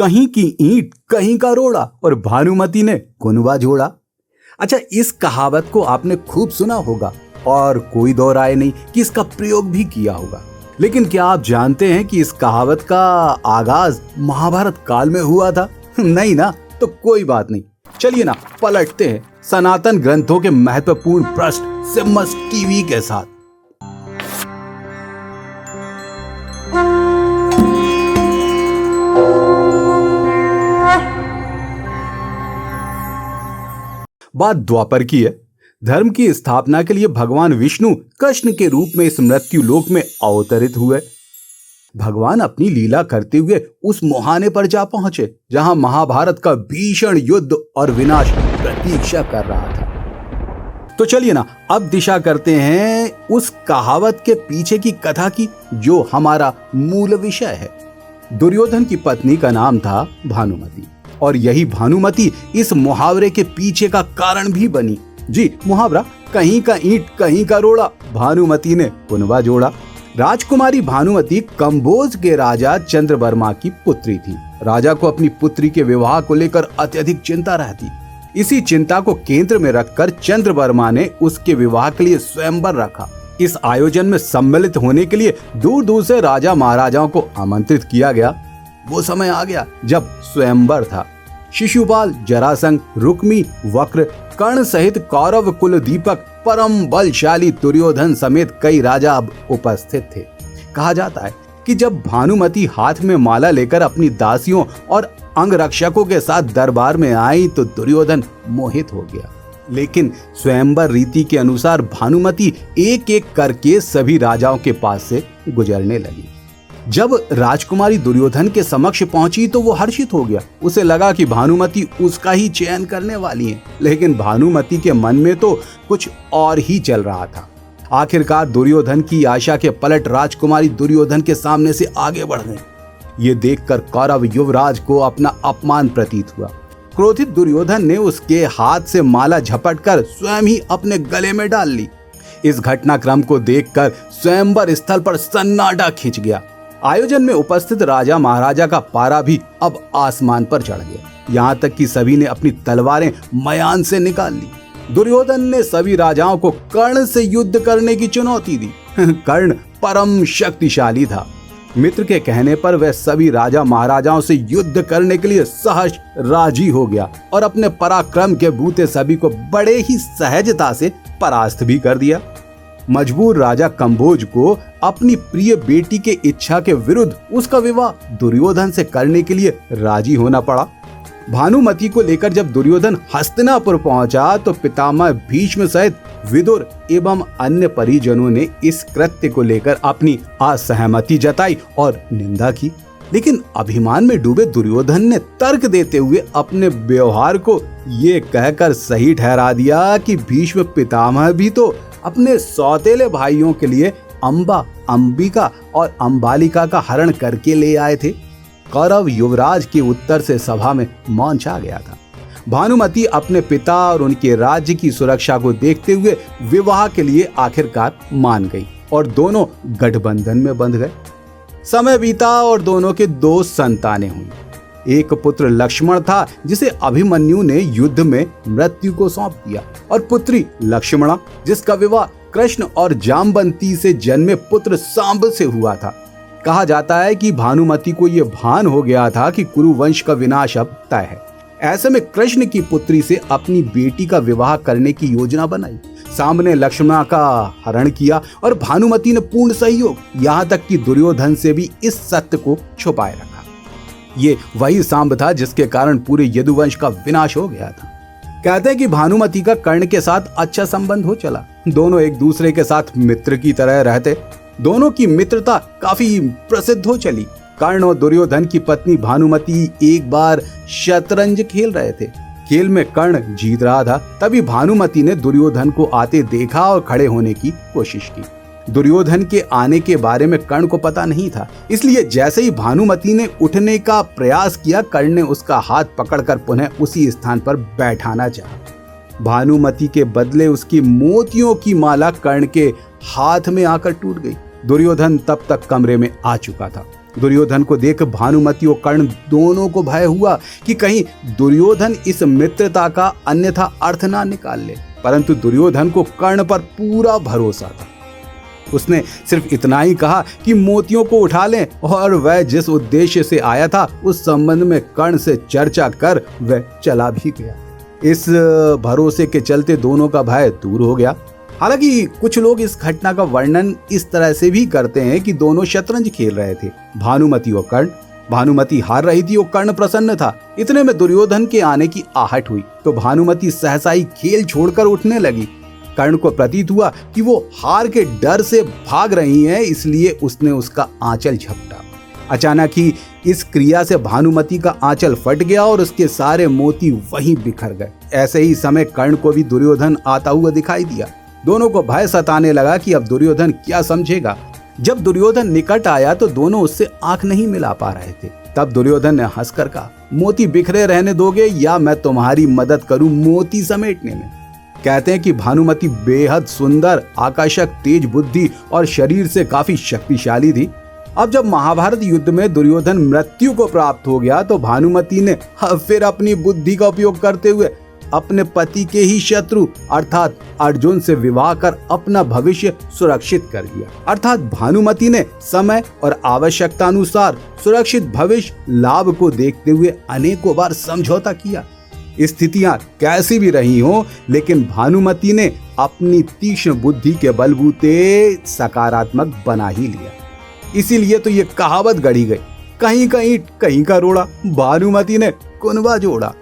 कहीं की ईंट कहीं का रोड़ा और भानुमति ने कुनबा जोड़ा। अच्छा, इस कहावत को आपने खूब सुना होगा और कोई दो राय नहीं कि इसका प्रयोग भी किया होगा। लेकिन क्या आप जानते हैं कि इस कहावत का आगाज महाभारत काल में हुआ था? नहीं ना, तो कोई बात नहीं। चलिए ना, पलटते हैं सनातन ग्रंथों के महत्वपूर्ण पृष्ठ सिम्मस टीवी के साथ। बात द्वापर की है। धर्म की स्थापना के लिए भगवान विष्णु कृष्ण के रूप में इस मृत्यु लोक में अवतरित हुए। भगवान अपनी लीला करते हुए उस मुहाने पर जा पहुंचे जहां महाभारत का भीषण युद्ध और विनाश प्रतीक्षा कर रहा था। तो चलिए ना, अब दिशा करते हैं उस कहावत के पीछे की कथा की, जो हमारा मूल विषय है। दुर्योधन की पत्नी का नाम था भानुमति, और यही भानुमति इस मुहावरे के पीछे का कारण भी बनी। जी, मुहावरा कहीं का ईंट कहीं का रोड़ा, भानुमति ने कुनबा जोड़ा। राजकुमारी भानुमति कंबोज के राजा चंद्रवर्मा की पुत्री थी। राजा को अपनी पुत्री के विवाह को लेकर अत्यधिक चिंता रहती। इसी चिंता को केंद्र में रखकर चंद्रवर्मा ने उसके विवाह के लिए स्वयंवर रखा। इस आयोजन में सम्मिलित होने के लिए दूर दूर से राजा महाराजाओं को आमंत्रित किया गया। वो समय आ गया जब स्वयंवर था। शिशुपाल, जरासंध, रुक्मी, वक्र, कर्ण सहित कौरव कुल दीपक परम बलशाली दुर्योधन समेत कई राजा अब उपस्थित थे। कहा जाता है कि जब भानुमति हाथ में माला लेकर अपनी दासियों और अंगरक्षकों के साथ दरबार में आई तो दुर्योधन मोहित हो गया। लेकिन स्वयंवर रीति के अनुसार भानुमति एक एक करके सभी राजाओं के पास से गुजरने लगी। जब राजकुमारी दुर्योधन के समक्ष पहुंची तो वो हर्षित हो गया। उसे लगा कि भानुमति उसका ही चयन करने वाली है। लेकिन भानुमति के मन में तो कुछ और ही चल रहा था। आखिरकार दुर्योधन की आशा के पलट राजकुमारी दुर्योधन के सामने से आगे बढ़ गई। ये देखकर कौरव युवराज को अपना अपमान प्रतीत हुआ। क्रोधित दुर्योधन ने उसके हाथ से माला झपटकर स्वयं ही अपने गले में डाल ली। इस घटनाक्रम को देखकर स्वयंवर स्थल पर सन्नाटा खिंच गया। आयोजन में उपस्थित राजा महाराजा का पारा भी अब आसमान पर चढ़ गया। यहाँ तक कि सभी ने अपनी तलवारें मयान से निकाल ली। दुर्योधन ने सभी राजाओं को कर्ण से युद्ध करने की चुनौती दी। कर्ण परम शक्तिशाली था। मित्र के कहने पर वह सभी राजा महाराजाओं से युद्ध करने के लिए सहर्ष राजी हो गया और अपने पराक्रम के बूते सभी को बड़े ही सहजता से परास्त भी कर दिया। मजबूर राजा कंबोज को अपनी प्रिय बेटी के इच्छा के विरुद्ध उसका विवाह दुर्योधन से करने के लिए राजी होना पड़ा। भानुमति को लेकर जब दुर्योधन हस्तिनापुर पहुंचा तो पितामह भीष्म सहित विदुर एवं अन्य परिजनों ने इस कृत्य को लेकर अपनी असहमति जताई और निंदा की। लेकिन अभिमान में डूबे दुर्योधन ने तर्क देते हुए अपने व्यवहार को ये कहकर सही ठहरा दिया कि भीष्म पितामह भी तो अपने सौतेले भाइयों के लिए अंबा, अंबिका और अंबालिका का हरण करके ले आए थे। कौरव युवराज के उत्तर से सभा में मौन छा गया था। भानुमति अपने पिता और उनके राज्य की सुरक्षा को देखते हुए विवाह के लिए आखिरकार मान गई और दोनों गठबंधन में बंध गए। समय बीता और दोनों के 2 संतानें हुई। एक पुत्र लक्ष्मण था जिसे अभिमन्यु ने युद्ध में मृत्यु को सौंप दिया, और पुत्री लक्ष्मणा जिसका विवाह कृष्ण और जाम्बंती से जन्मे पुत्र सांब से हुआ था। कहा जाता है कि भानुमति को यह भान हो गया था कि कुरु वंश का विनाश अब तय है। ऐसे में कृष्ण की पुत्री से अपनी बेटी का विवाह करने की योजना बनाई। सांब ने लक्ष्मणा का हरण किया और भानुमति ने पूर्ण सहयोग, यहाँ तक कि दुर्योधन से भी इस सत्य को छुपाए रखा। ये वही सांब था जिसके कारण पूरे यदुवंश का विनाश हो गया था। कहते हैं कि भानुमति का कर्ण के साथ अच्छा संबंध हो चला। दोनों एक दूसरे के साथ मित्र की तरह रहते। दोनों की मित्रता काफी प्रसिद्ध हो चली। कर्ण और दुर्योधन की पत्नी भानुमति एक बार शतरंज खेल रहे थे। खेल में कर्ण जीत रहा था। तभी भानुमति ने दुर्योधन को आते देखा और खड़े होने की कोशिश की। दुर्योधन के आने के बारे में कर्ण को पता नहीं था, इसलिए जैसे ही भानुमति ने उठने का प्रयास किया, कर्ण ने उसका हाथ पकड़कर पुनः उसी स्थान पर बैठाना चाहा। भानुमति के बदले उसकी मोतियों की माला कर्ण के हाथ में आकर टूट गई। दुर्योधन तब तक कमरे में आ चुका था। दुर्योधन को देख भानुमति और कर्ण दोनों को भय हुआ कि कहीं दुर्योधन इस मित्रता का अन्यथा अर्थ ना निकाल ले, परंतु दुर्योधन को कर्ण पर पूरा भरोसा था। उसने सिर्फ इतना ही कहा कि मोतियों को उठा लें, और वह जिस उद्देश्य से आया था उस संबंध में कर्ण से चर्चा कर वह चला भी गया। इस भरोसे के चलते दोनों का भय दूर हो गया। हालांकि कुछ लोग इस घटना का वर्णन इस तरह से भी करते हैं कि दोनों शतरंज खेल रहे थे, भानुमति और कर्ण। भानुमति हार रही थी और कर्ण प्रसन्न था। इतने में दुर्योधन के आने की आहट हुई तो भानुमति सहसा ही खेल छोड़कर उठने लगी। कर्ण को प्रतीत हुआ कि वो हार के डर से भाग रही हैं, इसलिए उसने उसका आंचल झपटा। अचानक ही इस क्रिया से भानुमति का आंचल फट गया और उसके सारे मोती वहीं बिखर गए। ऐसे ही समय कर्ण को भी दुर्योधन आता हुआ दिखाई दिया। दोनों को भय सताने लगा कि अब दुर्योधन क्या समझेगा। जब दुर्योधन निकट आया तो दोनों उससे आंख नहीं मिला पा रहे थे। तब दुर्योधन ने हंसकर कहा, मोती बिखरे रहने दोगे या मैं तुम्हारी मदद करूं मोती समेटने में। कहते हैं कि भानुमति बेहद सुंदर, आकर्षक, तेज बुद्धि और शरीर से काफी शक्तिशाली थी। अब जब महाभारत युद्ध में दुर्योधन मृत्यु को प्राप्त हो गया तो भानुमति ने फिर अपनी बुद्धि का उपयोग करते हुए अपने पति के ही शत्रु अर्थात अर्जुन से विवाह कर अपना भविष्य सुरक्षित कर दिया। अर्थात भानुमति ने समय और आवश्यकता अनुसार सुरक्षित भविष्य लाभ को देखते हुए अनेकों बार समझौता किया। स्थितियां कैसी भी रही हो, लेकिन भानुमति ने अपनी तीक्ष्ण बुद्धि के बलबूते सकारात्मक बना ही लिया। इसीलिए तो ये कहावत गढ़ी गई, कहीं कहीं कहीं का रोड़ा, भानुमति ने कुनबा जोड़ा।